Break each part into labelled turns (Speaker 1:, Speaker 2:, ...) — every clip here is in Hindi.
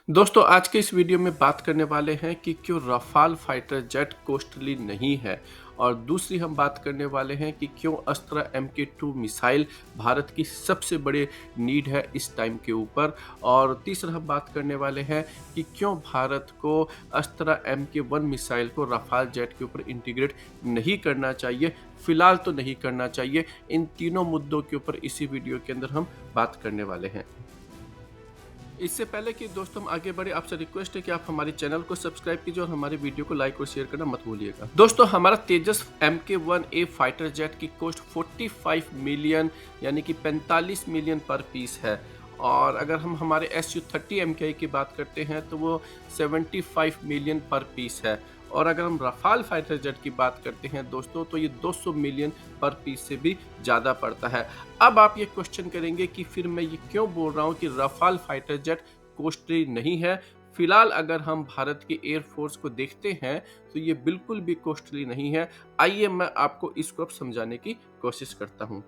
Speaker 1: दोस्तों आज के इस वीडियो में बात करने वाले हैं कि क्यों रफाल फाइटर जेट कॉस्टली नहीं है। और दूसरी हम बात करने वाले हैं कि क्यों अस्त्रा MK2 मिसाइल भारत की सबसे बड़ी नीड है इस टाइम के ऊपर। और तीसरा हम बात करने वाले हैं कि क्यों भारत को अस्त्रा MK1 मिसाइल को रफाल जेट के ऊपर इंटीग्रेट नहीं करना चाहिए, फिलहाल तो नहीं करना चाहिए। इन तीनों मुद्दों के ऊपर इसी वीडियो के अंदर हम बात करने वाले हैं। इससे पहले कि दोस्तों हम आगे बढ़े, आपसे रिक्वेस्ट है कि आप हमारे चैनल को सब्सक्राइब कीजिए और हमारे वीडियो को लाइक और शेयर करना मत भूलिएगा। दोस्तों हमारा तेजस MK1A फाइटर जेट की कॉस्ट 45 मिलियन यानी कि 45 मिलियन पर पीस है। और अगर हम हमारे Su-30 MKI की बात करते हैं तो वो 75 मिलियन पर पीस है। और अगर हम रफाल फाइटर जेट की बात करते हैं दोस्तों तो ये 200 मिलियन पर पीस से भी ज़्यादा पड़ता है। अब आप ये क्वेश्चन करेंगे कि फिर मैं ये क्यों बोल रहा हूँ कि रफाल फाइटर जेट कॉस्टली नहीं है। फिलहाल अगर हम भारत की एयरफोर्स को देखते हैं तो ये बिल्कुल भी कॉस्टली नहीं है। आइए मैं आपको इसको अब समझाने की कोशिश करता हूँ।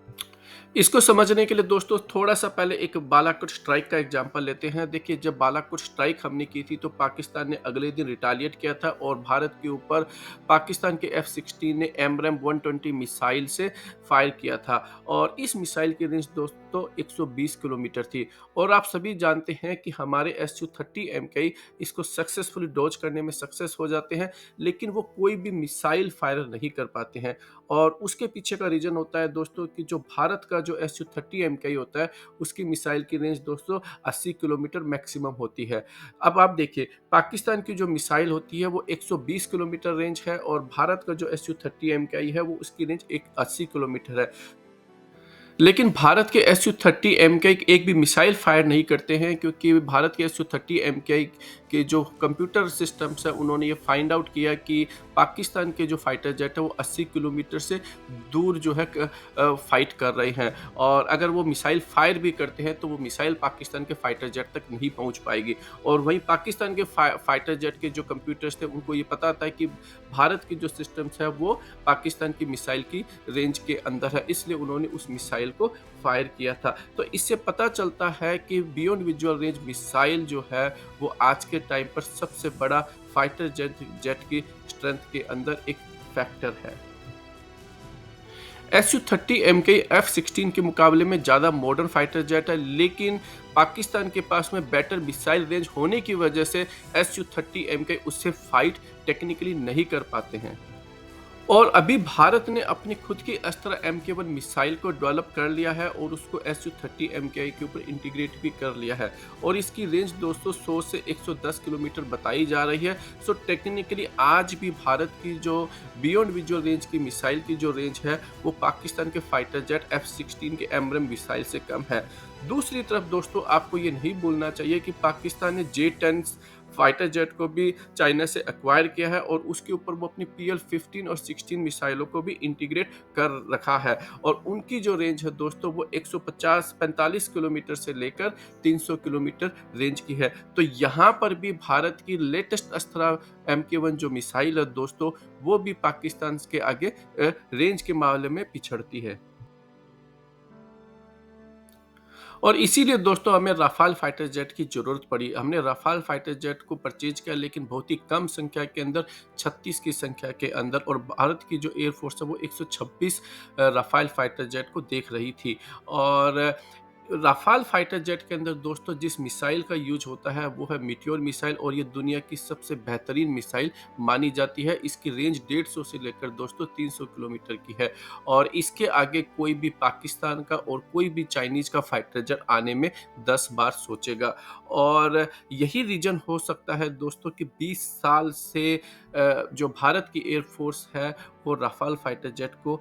Speaker 1: इसको समझने के लिए दोस्तों थोड़ा सा पहले एक बालाकोट स्ट्राइक का एग्जांपल लेते हैं। देखिए जब बालाकोट स्ट्राइक हमने की थी तो पाकिस्तान ने अगले दिन रिटालिएट किया था और भारत के ऊपर पाकिस्तान के F-16 ने AMRAAM 120 मिसाइल से फायर किया था। और इस मिसाइल की रेंज दोस्तों 120 किलोमीटर थी। और आप सभी जानते हैं कि हमारे Su-30 MKI इसको सक्सेसफुली डॉज करने में सक्सेस हो जाते हैं, लेकिन वो कोई भी मिसाइल फायर नहीं कर पाते हैं। और उसके पीछे का रीजन होता है दोस्तों कि जो भारत का जो Su-30 MKI होता है उसकी मिसाइल की रेंज दोस्तों 80 किलोमीटर मैक्सिमम होती है। अब आप देखिए पाकिस्तान की जो मिसाइल होती है वो 120 किलोमीटर रेंज है और भारत का जो Su-30 MKI है वो उसकी रेंज 80 किलोमीटर है। लेकिन भारत के Su-30 MKI एक भी मिसाइल फायर नहीं करते हैं, क्योंकि भारत के Su-30 MKI के जो कंप्यूटर सिस्टम्स है उन्होंने ये फाइंड आउट किया कि पाकिस्तान के जो फाइटर जेट है वो 80 किलोमीटर से दूर जो है फाइट कर रहे हैं। और अगर वो मिसाइल फायर भी करते हैं तो वो मिसाइल पाकिस्तान के फाइटर जेट तक नहीं पहुंच पाएगी। और वहीं पाकिस्तान के फाइटर जेट के जो कंप्यूटर्स थे उनको ये पता था कि भारत की जो सिस्टम्स है वो पाकिस्तान की मिसाइल की रेंज के अंदर है, इसलिए उन्होंने उस मिसाइल को फायर किया था। तो इससे पता चलता है कि बियॉन्ड विजुअल रेंज मिसाइल जो है वो आज के टाइम पर सबसे बड़ा फाइटर जेट की स्ट्रेंथ के अंदर एक फैक्टर है। Su-30 MKI F-16 के मुकाबले में ज़्यादा मॉडर्न फाइटर जेट है, लेकिन पाकिस्तान के पास में बेटर मिसाइल रेंज होने की वजह से Su-30 MKI उससे फाइट टेक्निकली नहीं कर पाते हैं। और अभी भारत ने अपनी खुद की अस्त्रा MK1 मिसाइल को डेवलप कर लिया है और उसको Su-30 MKI के ऊपर इंटीग्रेट भी कर लिया है। और इसकी रेंज दोस्तों 100 से 110 किलोमीटर बताई जा रही है। सो टेक्निकली आज भी भारत की जो बियॉन्ड विजुअल रेंज की मिसाइल की जो रेंज है वो पाकिस्तान के फाइटर जेट F-16 के AMRAAM मिसाइल से कम है। दूसरी तरफ दोस्तों आपको ये नहीं भूलना चाहिए कि पाकिस्तान ने J-10 फाइटर जेट को भी चाइना से एक्वायर किया है और उसके ऊपर वो अपनी PL-15 और 16 मिसाइलों को भी इंटीग्रेट कर रखा है। और उनकी जो रेंज है दोस्तों वो 150-45 किलोमीटर से लेकर 300 किलोमीटर रेंज की है। तो यहाँ पर भी भारत की लेटेस्ट अस्त्रा MK1 जो मिसाइल है दोस्तों वो भी पाकिस्तान के आगे रेंज के मामले में पिछड़ती है। और इसीलिए दोस्तों हमें रफाल फाइटर जेट की ज़रूरत पड़ी। हमने रफाल फाइटर जेट को परचेज किया, लेकिन बहुत ही कम संख्या के अंदर, 36 की संख्या के अंदर। और भारत की जो एयरफोर्स है वो 126 रफाल फाइटर जेट को देख रही थी। और राफाल फाइटर जेट के अंदर दोस्तों जिस मिसाइल का यूज होता है वो है मीटियोर मिसाइल, और ये दुनिया की सबसे बेहतरीन मिसाइल मानी जाती है। इसकी रेंज 150 से लेकर दोस्तों 300 किलोमीटर की है। और इसके आगे कोई भी पाकिस्तान का और कोई भी चाइनीज का फाइटर जेट आने में 10 बार सोचेगा। और यही रीजन हो सकता है दोस्तों कि 20 साल से जो भारत की एयरफोर्स है वो राफाल फाइटर जेट को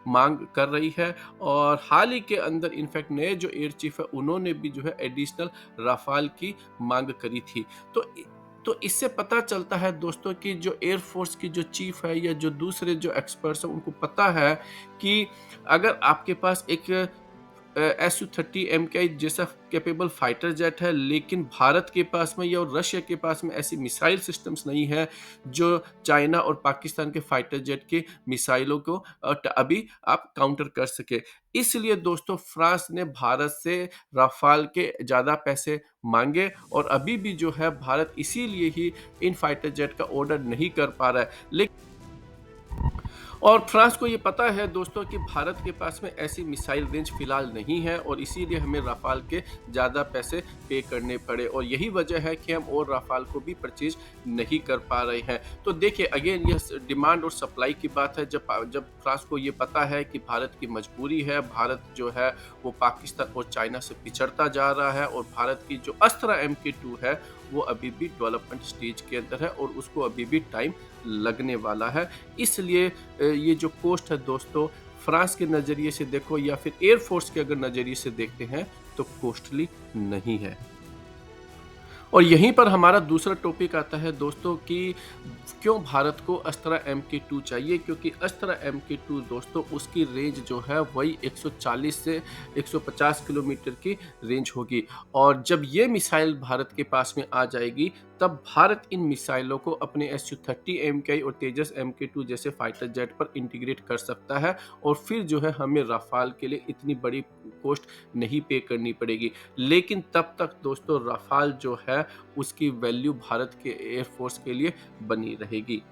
Speaker 1: मांग कर रही है। और हाल ही के अंदर इनफैक्ट नए जो एयर चीफ है उन्होंने भी जो है एडिशनल राफाल की मांग करी थी। तो इससे पता चलता है दोस्तों कि जो एयरफोर्स की जो चीफ है या जो दूसरे जो एक्सपर्ट्स हैं उनको पता है कि अगर आपके पास एक Su-30 MKI जैसा कैपेबल फाइटर जेट है, लेकिन भारत के पास में या और रशिया के पास में ऐसी मिसाइल सिस्टम्स नहीं है जो चाइना और पाकिस्तान के फाइटर जेट के मिसाइलों को अभी आप काउंटर कर सके। इसलिए दोस्तों फ्रांस ने भारत से राफाल के ज़्यादा पैसे मांगे और अभी भी जो है भारत इसीलिए ही इन फाइटर जेट का ऑर्डर नहीं कर पा रहा है। और फ्रांस को ये पता है दोस्तों कि भारत के पास में ऐसी मिसाइल रेंज फिलहाल नहीं है और इसीलिए हमें राफाल के ज़्यादा पैसे पे करने पड़े और यही वजह है कि हम और राफाल को भी परचेज नहीं कर पा रहे हैं। तो देखिए अगेन ये डिमांड और सप्लाई की बात है। जब जब फ्रांस को ये पता है कि भारत की मजबूरी है, भारत जो है वो पाकिस्तान और चाइना से पिछड़ता जा रहा है और भारत की जो अस्त्रा MK2 है वो अभी भी डेवलपमेंट स्टेज के अंदर है और उसको अभी भी टाइम लगने वाला है। इसलिए ये जो कोस्ट है दोस्तों फ्रांस के नज़रिए से देखो या फिर एयरफोर्स के अगर नज़रिए से देखते हैं तो कॉस्टली नहीं है। और यहीं पर हमारा दूसरा टॉपिक आता है दोस्तों कि क्यों भारत को अस्त्रा MK2 चाहिए, क्योंकि अस्त्रा MK2 दोस्तों उसकी रेंज जो है वही 140 से 150 किलोमीटर की रेंज होगी और जब ये मिसाइल भारत के पास में आ जाएगी तब भारत इन मिसाइलों को अपने Su-30 MKI और तेजस MK2 जैसे फाइटर जेट पर इंटीग्रेट कर सकता है और फिर जो है हमें राफाल के लिए इतनी बड़ी कॉस्ट नहीं पे करनी पड़ेगी। लेकिन तब तक दोस्तों राफाल जो है उसकी वैल्यू भारत के एयरफोर्स के लिए बनी रहेगी।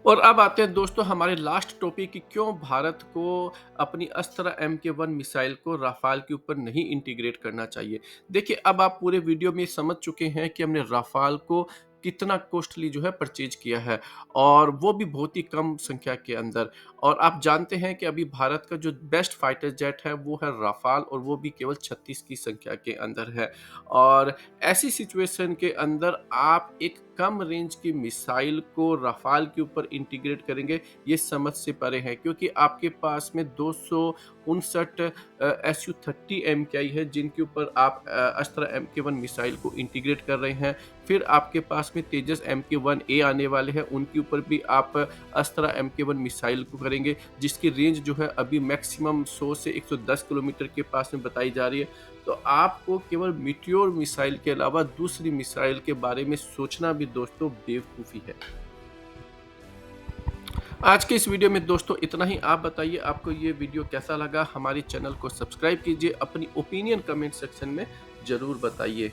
Speaker 1: और अब आते हैं दोस्तों हमारे लास्ट टॉपिक कि क्यों भारत को अपनी अस्त्रा MK1 मिसाइल को राफाल के ऊपर नहीं इंटीग्रेट करना चाहिए। देखिए अब आप पूरे वीडियो में समझ चुके हैं कि हमने राफाल को कितना कॉस्टली जो है परचेज किया है और वो भी बहुत ही कम संख्या के अंदर। और आप जानते हैं कि अभी भारत का जो बेस्ट फाइटर जेट है वो है राफाल और वो भी केवल 36 की संख्या के अंदर है। और ऐसी सिचुएशन के अंदर आप एक कम रेंज की मिसाइल को राफाल के ऊपर इंटीग्रेट करेंगे ये समझ से परे है, क्योंकि आपके पास में 259 Su-30 MKI है जिनके ऊपर आप अस्त्रा MK1 मिसाइल को इंटीग्रेट कर रहे हैं। फिर आपके पास में तेजस MK1A आने वाले हैं, उनके ऊपर भी आप अस्त्रा MK1 मिसाइल को करेंगे जिसकी रेंज जो है अभी मैक्सिमम 100 से 110 किलोमीटर के पास में बताई जा रही है। तो आपको केवल मीटियोर मिसाइल के अलावा दूसरी मिसाइल के बारे में सोचना भी दोस्तों बेवकूफ़ी है। आज के इस वीडियो में दोस्तों इतना ही। आप बताइए आपको ये वीडियो कैसा लगा। हमारे चैनल को सब्सक्राइब कीजिए, अपनी ओपिनियन कमेंट सेक्शन में ज़रूर बताइए।